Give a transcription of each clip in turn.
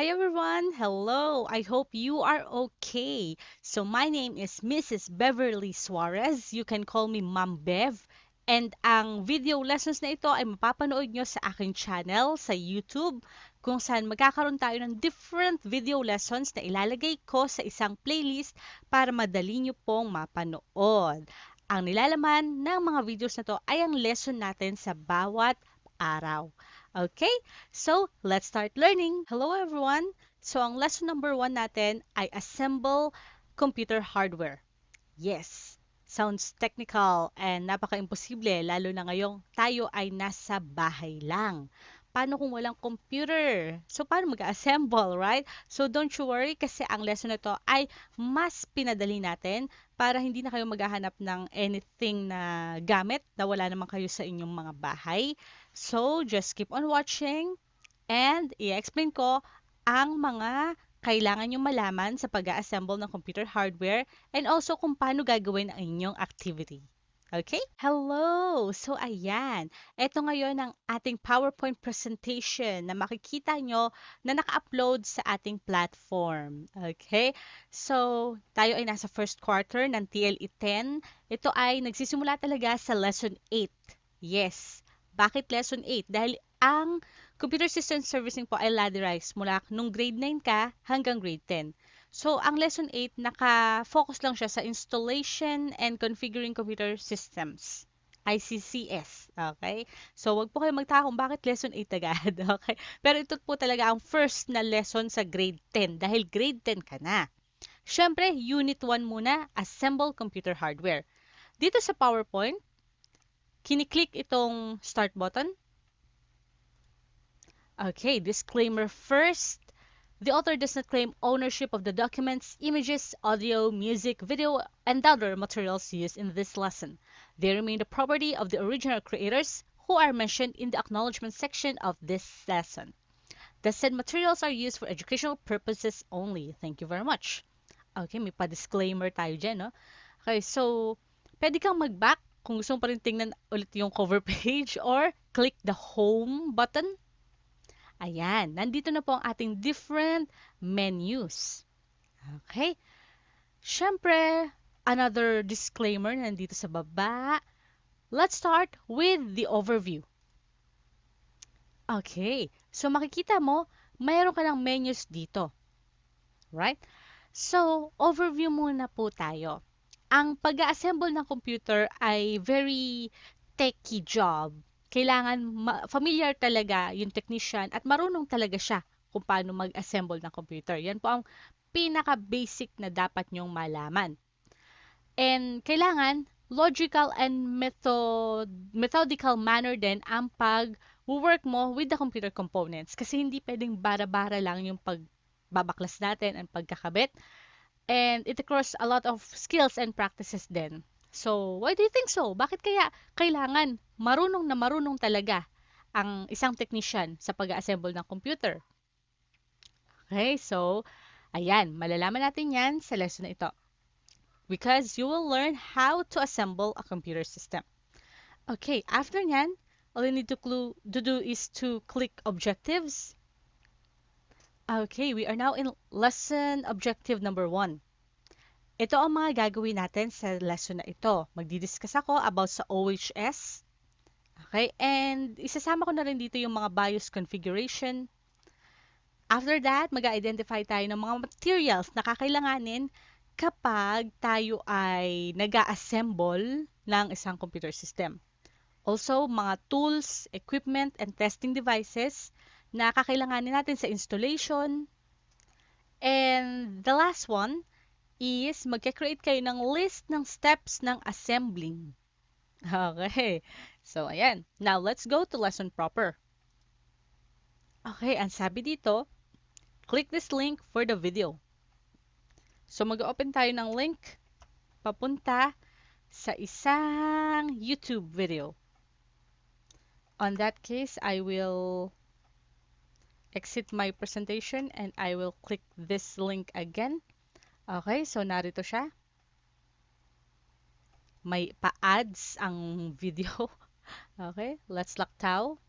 Hi everyone! Hello! I hope you are okay. So my name is Mrs. Beverly Suarez. You can call me Ma'am Bev. And ang video lessons na ito ay mapapanood nyo sa aking channel sa YouTube kung saan magkakaroon tayo ng different video lessons na ilalagay ko sa isang playlist para madali nyo pong mapanood. Ang nilalaman ng mga videos na to ay ang lesson natin sa bawat araw. Okay? So, let's start learning. Hello everyone! So, ang lesson number 1 natin ay assemble computer hardware. Yes, sounds technical and napaka-imposible lalo na ngayong tayo ay nasa bahay lang. Paano kung walang computer? So, paano mag-assemble, right? So, don't you worry kasi ang lesson na to ay mas pinadali natin para hindi na kayo maghahanap ng anything na gamit na wala naman kayo sa inyong mga bahay. So, just keep on watching and i-explain ko ang mga kailangan nyo malaman sa pag-assemble ng computer hardware and also kung paano gagawin ang inyong activity. Okay? Hello! So, ayan. Ito ngayon ang ating PowerPoint presentation na makikita nyo na naka-upload sa ating platform. Okay? So, tayo ay nasa first quarter ng TLE 10. Ito ay nagsisimula talaga sa Lesson 8. Yes. Bakit Lesson 8? Dahil ang Computer System Servicing po ay ladderized mula nung grade 9 ka hanggang grade 10. So, ang Lesson 8, naka-focus lang siya sa Installation and Configuring Computer Systems. ICCS. Okay? So, wag po kayo magtaka kung bakit Lesson 8 agad. Okay? Pero ito po talaga ang first na lesson sa grade 10 dahil grade 10 ka na. Siyempre, Unit 1 muna, Assemble Computer Hardware. Dito sa PowerPoint, kiniklik itong Start button. Okay, disclaimer first. The author does not claim ownership of the documents, images, audio, music, video, and other materials used in this lesson. They remain the property of the original creators who are mentioned in the acknowledgement section of this lesson. The said materials are used for educational purposes only. Thank you very much. Okay, may pa-disclaimer tayo dyan, no? Okay, so, pwede kang mag-back kung gusto mo pa rin tingnan ulit yung cover page or click the home button. Ayan, nandito na po ang ating different menus. Okay? Siyempre, another disclaimer nandito sa baba. Let's start with the overview. Okay, so makikita mo, mayroon ka ng menus dito. Right? So, overview muna po tayo. Ang pag-assemble ng computer ay very techy job. Kailangan familiar talaga yung technician at marunong talaga siya kung paano mag-assemble ng computer. Yan po ang pinaka-basic na dapat nyong malaman. And kailangan logical and methodical manner din ang pag-work mo with the computer components. Kasi hindi pwedeng bara-bara lang yung pagbabaklas natin and pagkakabit. And it requires a lot of skills and practices din. So, why do you think so? Bakit kaya kailangan marunong na marunong talaga ang isang technician sa pag-assemble ng computer? Okay, so, ayan, malalaman natin yan sa lesson na ito. Because you will learn how to assemble a computer system. Okay, after nyan, all you need to do is to click objectives. Okay, we are now in lesson objective number 1. Ito ang mga gagawin natin sa lesson na ito. Magdidiscuss ako about sa OHS. Okay, and isasama ko na rin dito yung mga BIOS configuration. After that, mag-identify tayo ng mga materials na kakailanganin kapag tayo ay nag-assemble ng isang computer system. Also, mga tools, equipment, and testing devices na kakailanganin natin sa installation. And the last one is magka-create kayo ng list ng steps ng assembling. Okay. So, ayan. Now, let's go to lesson proper. Okay, ang sabi dito, click this link for the video. So, mag-open tayo ng link papunta sa isang YouTube video. On that case, I will exit my presentation and I will click this link again. Okay, so narito siya. May pa-ads ang video. Okay, let's laktaw.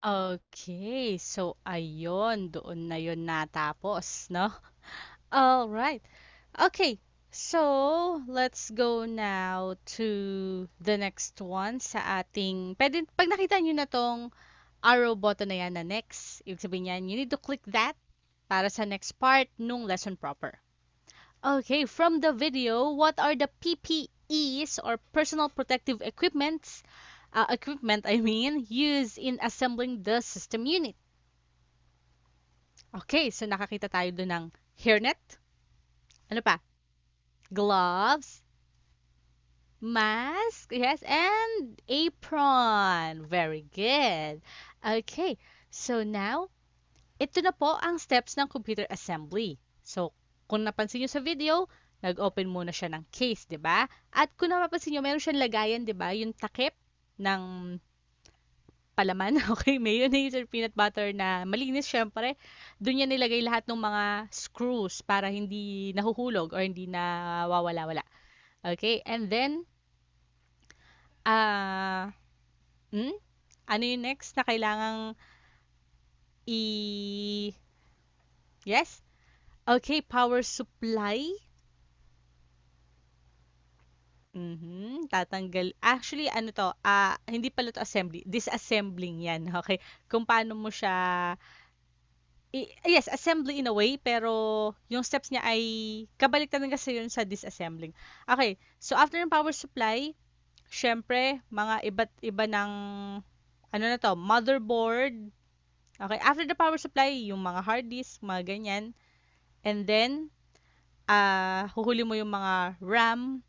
Okay, so ayun, doon na yun natapos, no? Alright. Okay, so let's go now to the next one sa ating, pwede, pag nakita nyo na tong arrow button na yan na next, ibig sabihin yan, you need to click that para sa next part nung lesson proper. Okay, from the video, what are the PPEs or personal protective equipment I mean, used in assembling the system unit? Okay, so nakakita tayo doon ng hairnet, ano pa? Gloves, mask, yes, and apron. Very good. Okay, so now, ito na po ang steps ng computer assembly. So, kung napansin nyo sa video, nag-open muna siya ng case, di ba? At kung napapansin nyo, meron siyang lagayan, di ba? Yung takip ng palaman, okay, mayonnaise or peanut butter na malinis, syempre. Doon yan nilagay lahat ng mga screws para hindi nahuhulog or hindi nawawala-wala. Okay, and then, ah, hmm? Ano yung next na kailangang i... Yes? Okay, power supply. Tatanggal. Actually, ano to, hindi pala to assembly. Disassembling yan, okay? Kung paano mo siya, yes, assembly in a way, pero yung steps niya ay kabaliktaran kasi yun sa disassembling. Okay, so after ng power supply, syempre, mga iba't iba ng, ano na to, motherboard. Okay, after the power supply, yung mga hard disk, mga ganyan. And then, huhuli mo yung mga RAM,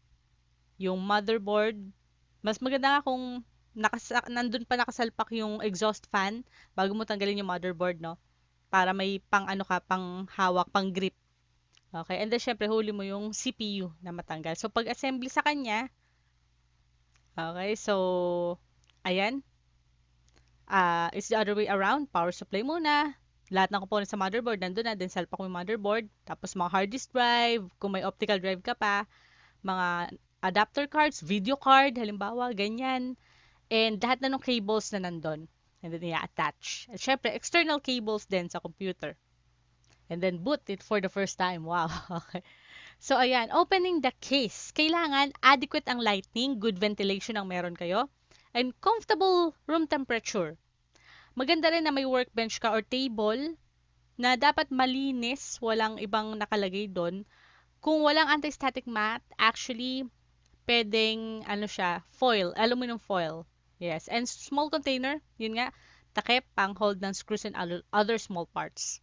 yung motherboard. Mas maganda nga kung nandun pa nakasalpak yung exhaust fan bago mo tanggalin yung motherboard, no? Para may pang ano ka, pang hawak, pang grip. Okay, and then syempre huli mo yung CPU na matanggal. So pag assembly sa kanya, okay, so ayan, it's the other way around. Power supply muna. Lahat ng components sa motherboard nandun na, then salpak mo yung motherboard. Tapos mga hard disk drive, kung may optical drive ka pa, mga adapter cards, video card, halimbawa, ganyan. And lahat na ng cables na nandun. And then i-attach. At syempre, external cables din sa computer. And then boot it for the first time. Wow. Okay. So, ayan. Opening the case. Kailangan adequate ang lighting, good ventilation ang meron kayo, and comfortable room temperature. Maganda rin na may workbench ka or table na dapat malinis, walang ibang nakalagay doon. Kung walang anti-static mat, actually, pwedeng, ano siya, foil, aluminum foil. Yes, and small container, yun nga, takip, pang hold ng screws and other small parts.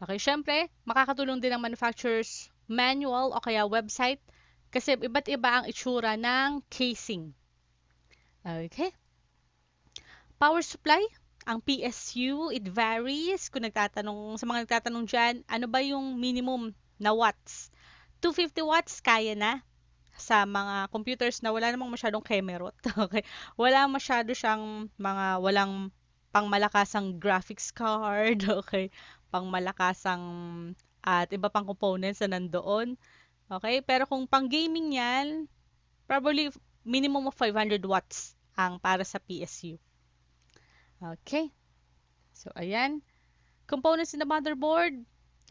Okay, syempre, makakatulong din ang manufacturer's manual o kaya website kasi iba't iba ang itsura ng casing. Okay. Power supply, ang PSU, it varies. Kung sa mga nagtatanong dyan, ano ba yung minimum na watts? 250 watts, kaya na sa mga computers na wala namang masyadong kemerot. Okay? Wala masyado siyang walang pangmalakasang graphics card, okay? Pangmalakasang at iba pang components na nandoon. Okay? Pero kung pang gaming yan, probably minimum of 500 watts ang para sa PSU. Okay? So, ayan. Components in the motherboard,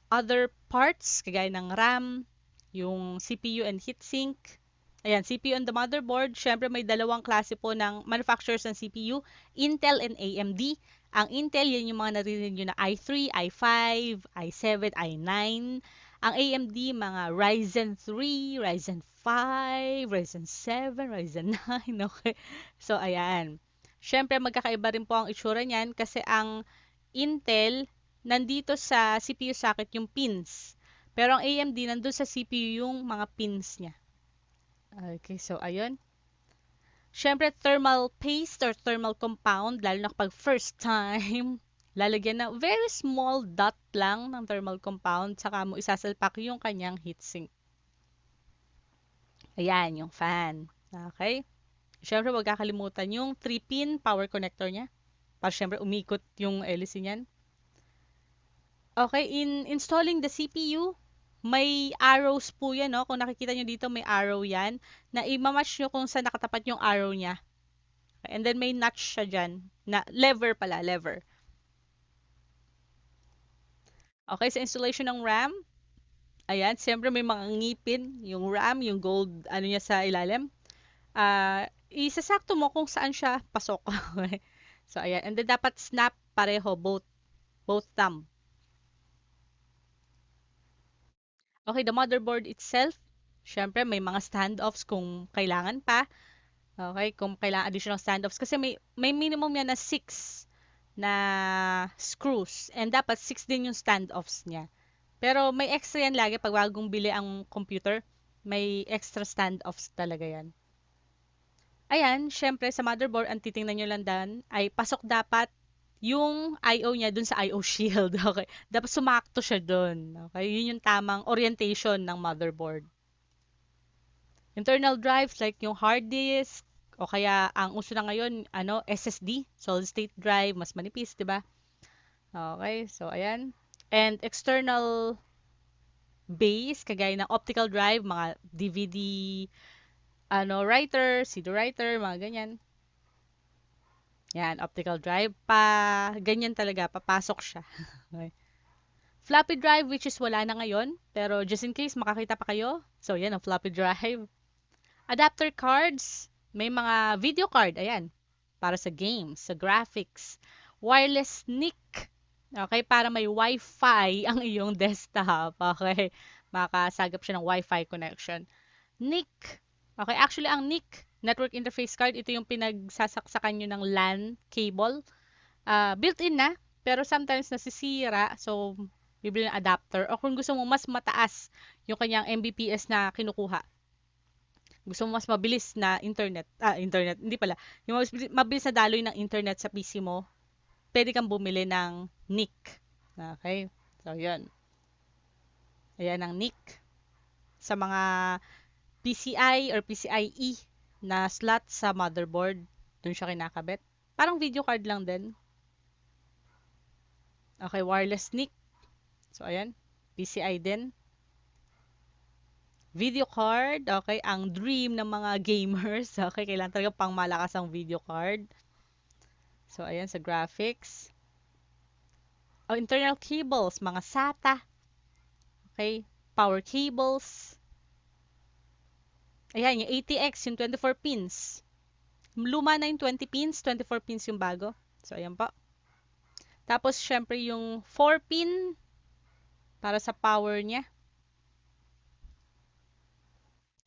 other parts, kagaya ng RAM, yung CPU and heatsink. Ayan, CPU on the motherboard. Syempre, may dalawang klase po ng manufacturers ng CPU, Intel and AMD. Ang Intel, yan yung mga naririnig nyo na i3, i5, i7, i9. Ang AMD, mga Ryzen 3, Ryzen 5, Ryzen 7, Ryzen 9. Okay? So, ayan. Syempre, magkakaiba rin po ang itsura niyan kasi ang Intel, nandito sa CPU socket yung pins. Pero ang AMD, nandun sa CPU yung mga pins niya. Okay, so ayun. Siyempre, thermal paste or thermal compound, lalo na kapag first time, lalagyan na very small dot lang ng thermal compound, saka mo isasalpak yung kanyang heatsink. Ayan, yung fan. Okay? Siyempre, wag kakalimutan yung 3-pin power connector niya. Para siyempre, umikot yung hélice niyan. Okay, in installing the CPU, may arrows po yan, no? Kung nakikita nyo dito, may arrow yan, na i-match nyo kung saan nakatapat yung arrow niya. And then may notch siya dyan, na lever pala, lever. Okay, sa installation ng RAM, ayan, siyempre may mga ngipin, yung RAM, yung gold, ano niya sa ilalim. Isasakto mo kung saan siya pasok. Okay. So, ayan. And then dapat snap pareho, both thumb. Okay, the motherboard itself, syempre may mga standoffs kung kailangan pa. Okay, kung kailangan additional standoffs. Kasi may minimum yan na 6 na screws. And dapat 6 din yung standoffs niya. Pero may extra yan lagi pag bagong bili ang computer. May extra standoffs talaga yan. Ayan, syempre sa motherboard, ang titingnan nyo lang dan ay pasok dapat yung I/O niya dun sa I/O shield. Okay. Dapat sumakto siya dun. Okay. Yun yung tamang orientation ng motherboard. Internal drives like yung hard disk o kaya ang uso na ngayon, SSD, solid state drive, mas manipis, 'di ba? Okay. So ayan. And external base kagaya ng optical drive, mga DVD writer, CD writer, mga ganyan. Yan, optical drive pa, ganyan talaga, papasok siya. Okay. Floppy drive, which is wala na ngayon, pero just in case makakita pa kayo. So, yan ang floppy drive. Adapter cards, may mga video card, ayan, para sa games, sa graphics. Wireless NIC, okay, para may Wi-Fi ang iyong desktop, okay. Makasagap siya ng Wi-Fi connection. NIC, okay, actually ang NIC, Network Interface Card, ito yung pinagsasaksakan nyo ng LAN cable. Built-in na, pero sometimes nasisira, so bibili ng adapter. O kung gusto mo mas mataas yung kanyang Mbps na kinukuha, gusto mo mas mabilis na internet, hindi pala, yung mas mabilis na daloy ng internet sa PC mo, pwede kang bumili ng NIC. Okay? So, yun. Ayan ang NIC. Sa mga PCI or PCIe na slot sa motherboard, dun siya kinakabit. Parang video card lang din. Okay, wireless NIC. So, ayan. PCI din. Video card. Okay, ang dream ng mga gamers. Okay, kailangan talaga pang malakas ang video card. So, ayan sa graphics. Oh, internal cables. Mga SATA. Okay, power cables. Ayan, yung ATX, yung 24 pins. Luma na yung 20 pins, 24 pins yung bago. So, ayan po. Tapos, syempre, yung 4 pin para sa power niya.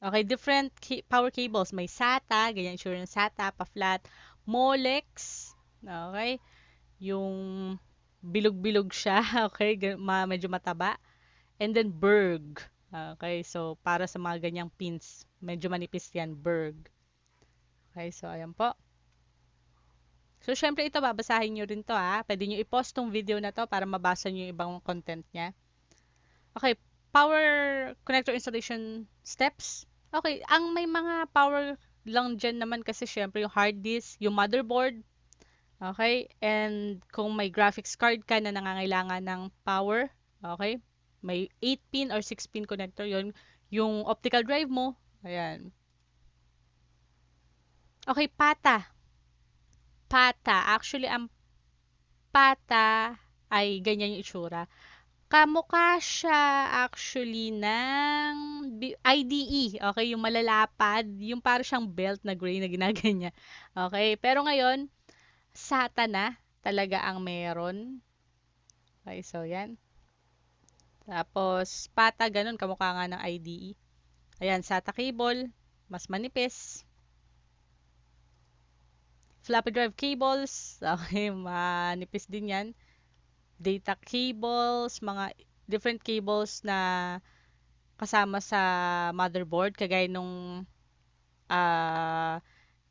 Okay, different power cables. May SATA, ganyan itsura ng SATA, pa-flat. Molex, okay, yung bilog-bilog siya, okay, medyo mataba. And then Berg, okay, so para sa mga ganyang pins, medyo manipis yan, Berg. Okay, so ayan po. So, syempre ito, babasahin nyo rin to Pwede nyo i-pause tong video na to para mabasa nyo yung ibang content niya. Okay, power connector installation steps. Okay, ang may mga power lang dyan naman kasi syempre yung hard disk, yung motherboard, okay, and kung may graphics card ka na nangangailangan ng power, okay, may 8-pin or 6-pin connector yon, yung optical drive mo, ayan. Okay, pata. Pata. Actually, ang pata ay ganyan yung itsura. Kamukha siya actually ng IDE, okay, yung malalapad, yung para siyang belt na gray na ginaganyan. Okay, pero ngayon, SATA na talaga ang meron. Okay, so yan. Tapos, pata, ganun, kamukha nga ng IDE. Ayan, SATA cable, mas manipis. Floppy drive cables, okay, manipis din yan. Data cables, mga different cables na kasama sa motherboard, kagaya nung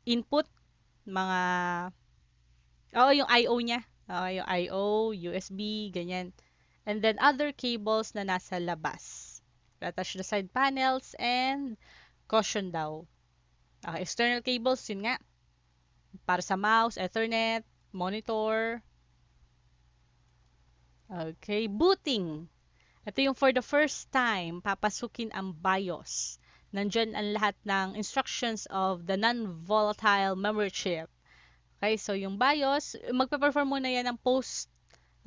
input, mga, yung I/O niya. Yung I/O, USB, ganyan. And then other cables na nasa labas. Attach the side panels and caution daw. Okay, external cables, yun nga. Para sa mouse, Ethernet, monitor. Okay, booting. Ito yung for the first time, papasukin ang BIOS. Nandyan ang lahat ng instructions of the non-volatile memory chip. Okay, so yung BIOS, magpe-perform muna yan ng post.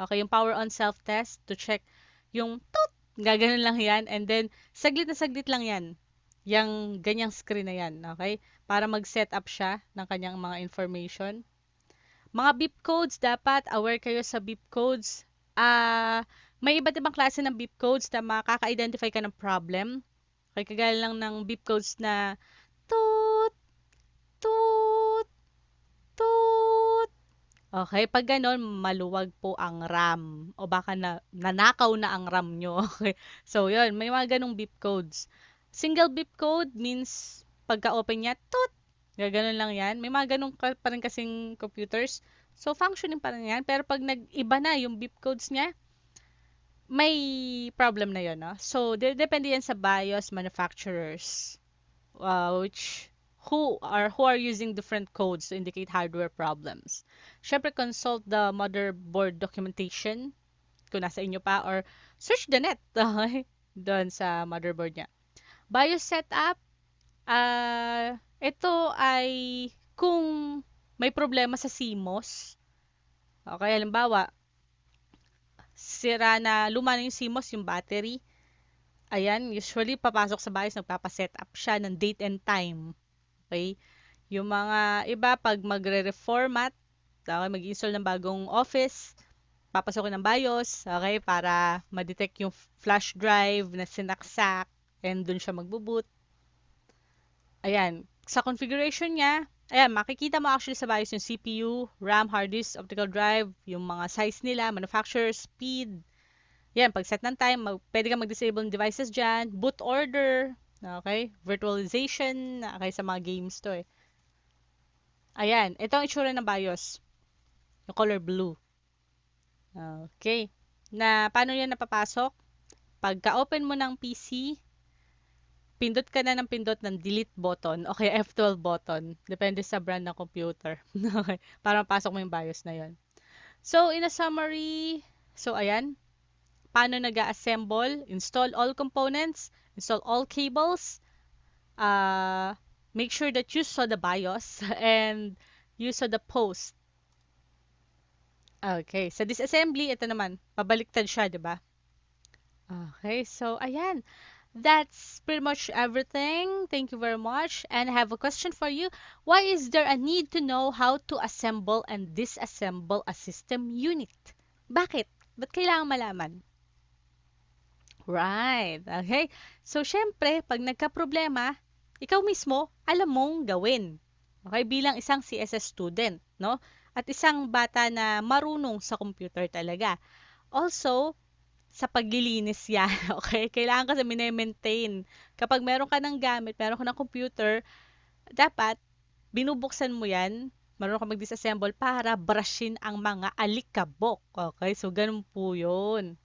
Okay, yung power on self-test to check yung toot, gaganon lang yan. And then, saglit na saglit lang yan. Yung ganyang screen na yan. Okay? Para mag-set up siya ng kanyang mga information. Mga beep codes, dapat aware kayo sa beep codes. May iba't ibang klase ng beep codes na makaka-identify ka ng problem. Okay, kagaya lang ng beep codes na toot, toot, toot. Okay, pag gano'n, maluwag po ang RAM o baka nanakaw na ang RAM nyo. Okay, so yun, may mga ganong beep codes. Single beep code means pagka-open niya, toot, gaganon lang yan. May mga ganong pa rin kasing computers. So, functioning pa rin yan. Pero pag nag-iba na yung beep codes niya, may problem na yun, no? So, depende yan sa BIOS manufacturers, which who are using different codes to indicate hardware problems. Syempre, consult the motherboard documentation kung nasa inyo pa or search the net okay, doon sa motherboard niya. BIOS setup, ito ay kung may problema sa CMOS. Okay, halimbawa, sira na, luma na yung CMOS, yung battery. Ayan, usually papasok sa BIOS, nagpapaset up siya ng date and time. Okay? Yung mga iba, pag magre-reformat, okay, mag-install ng bagong office, papasokin ng BIOS, okay, para ma-detect yung flash drive na sinaksak and dun siya magbo-boot. Ayan, sa configuration niya, ayan, makikita mo actually sa BIOS yung CPU, RAM, hard disk, optical drive, yung mga size nila, manufacturer, speed. Yan, pag set ng time, pwede kang mag-disable ng devices dyan, boot order, okay, virtualization, okay, sa mga games to eh. Ayan, ito ang itsura ng BIOS, yung color blue. Okay. Na paano yan napapasok? Pagka-open mo ng PC, pindot ka na ng pindot ng delete button o kaya F12 button. Depende sa brand ng computer. Okay. Para mapasok mo yung BIOS na yon. So, in a summary, so ayan, paano nag-assemble? Install all components, install all cables, make sure that you saw the BIOS and you saw the post. Okay, sa disassembly, ito naman, pabaliktad siya, di ba? Okay, so ayan. That's pretty much everything. Thank you very much. And I have a question for you. Why is there a need to know how to assemble and disassemble a system unit? Bakit? Ba't kailangan malaman? Right. Okay. So, syempre, pag nagka-problema, ikaw mismo, alam mong gawin. Okay? Bilang isang CSS student, no? At isang bata na marunong sa computer talaga. Also, sa paglilinis yan, okay? Kailangan kasi mine-maintain. Kapag meron ka ng gamit, meron ka ng computer, dapat binubuksan mo yan, marunong ka mag-disassemble para brushin ang mga alikabok. Okay? So, ganun po yun.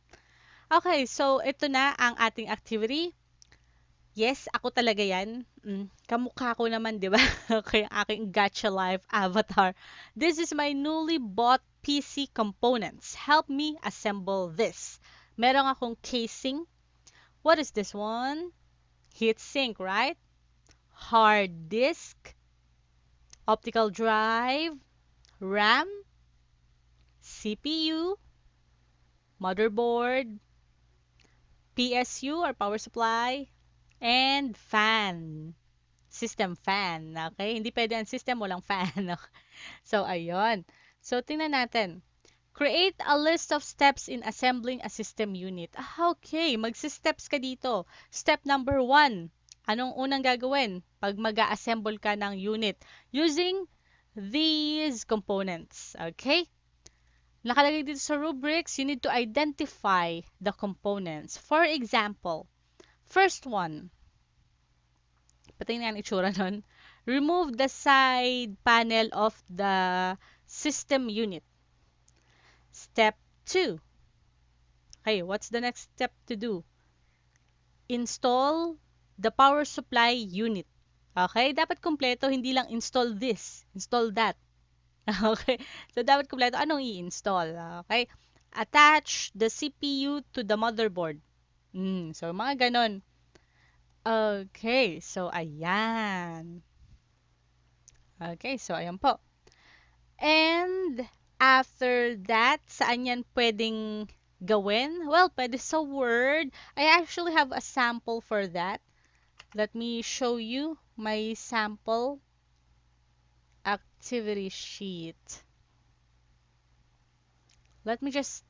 Okay, so ito na ang ating activity. Yes, ako talaga yan. Kamukha ko naman, di ba? Okay, ang aking Gacha Life avatar. This is my newly bought PC components. Help me assemble this. Meron akong casing. What is this one? Heatsink, right? Hard disk, optical drive, RAM, CPU, motherboard, PSU or power supply, and fan. System fan. Okay? Hindi pwede ang system, walang fan. So, ayun. So, tingnan natin. Create a list of steps in assembling a system unit. Okay, magsisteps ka dito. Step number 1. Anong unang gagawin pag mag-assemble ka ng unit? Using these components. Okay? Nakalagay dito sa rubrics, you need to identify the components. For example, first one, patingin nga ang itsura nun. Remove the side panel of the system unit. Step 2. Okay, what's the next step to do? Install the power supply unit. Okay, dapat kumpleto, hindi lang install this, install that. Okay, so dapat kumpleto. Anong i-install? Okay, attach the CPU to the motherboard. So, mga ganon. Okay, so ayan. Okay, so ayan po. And after that, saan yan pwedeng gawin? Well, pwede sa Word. I actually have a sample for that. Let me show you my sample activity sheet. Let me just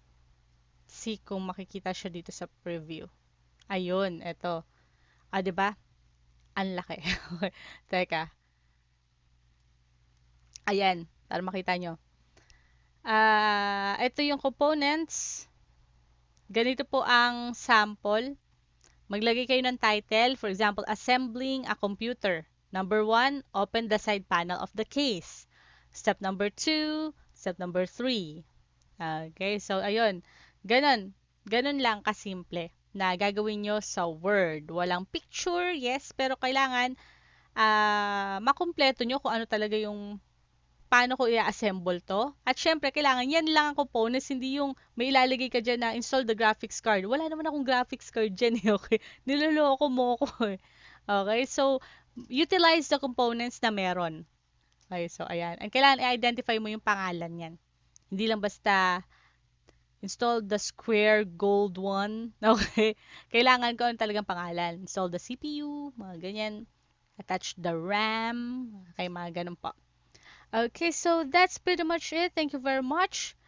see kung makikita siya dito sa preview. Ayun, eto. Ah, 'di ba? Ang laki. Teka. Ayan, para makita nyo. Ito yung components. Ganito po ang sample. Maglagay kayo ng title. For example, assembling a computer. Number 1, open the side panel of the case. Step number 2, step number 3. Okay, so ayun. Ganon. Ganon lang kasimple na gagawin nyo sa Word. Walang picture, yes, pero kailangan makumpleto nyo kung ano talaga yung paano ko i-assemble to. At syempre, kailangan yan lang ang components, hindi yung may ilalagay ka dyan na install the graphics card. Wala naman akong graphics card dyan eh, okay? Niloloko mo ko eh. Okay, so utilize the components na meron. Okay, so ayan. And kailangan i-identify mo yung pangalan yan. Hindi lang basta install the square gold one. Okay? Kailangan ko ang talagang pangalan. Install the CPU, mga ganyan. Attach the RAM. Okay, mga ganun po. Okay, so that's pretty much it. Thank you very much.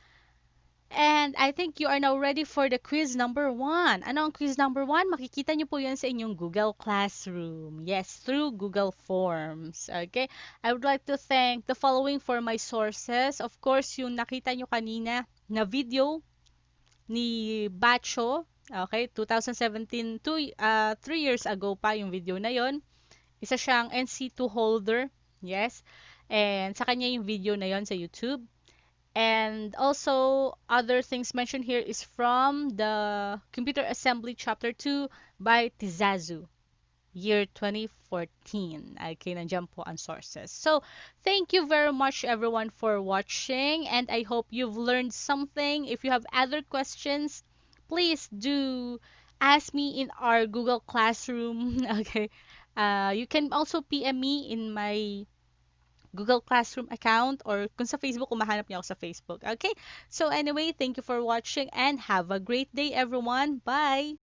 And I think you are now ready for the quiz number 1. Ano ang quiz number 1? Makikita niyo po yan sa inyong Google Classroom. Yes, through Google Forms. Okay? I would like to thank the following for my sources. Of course, yung nakita niyo kanina na video ni Bacho. Okay, 2017, 3 years ago pa yung video na yon. Isa siyang NC2 holder. Yes. And sa kanya yung video na yon sa YouTube. And also, other things mentioned here is from the Computer Assembly Chapter 2 by Tizazu, year 2014. Okay, nandiyan po ang sources. So, thank you very much everyone for watching, and I hope you've learned something. If you have other questions, please do ask me in our Google Classroom. Okay. You can also PM me in my Google Classroom account or kung sa Facebook, kung mahanap niyo ako sa Facebook. Okay? So anyway, thank you for watching and have a great day everyone. Bye!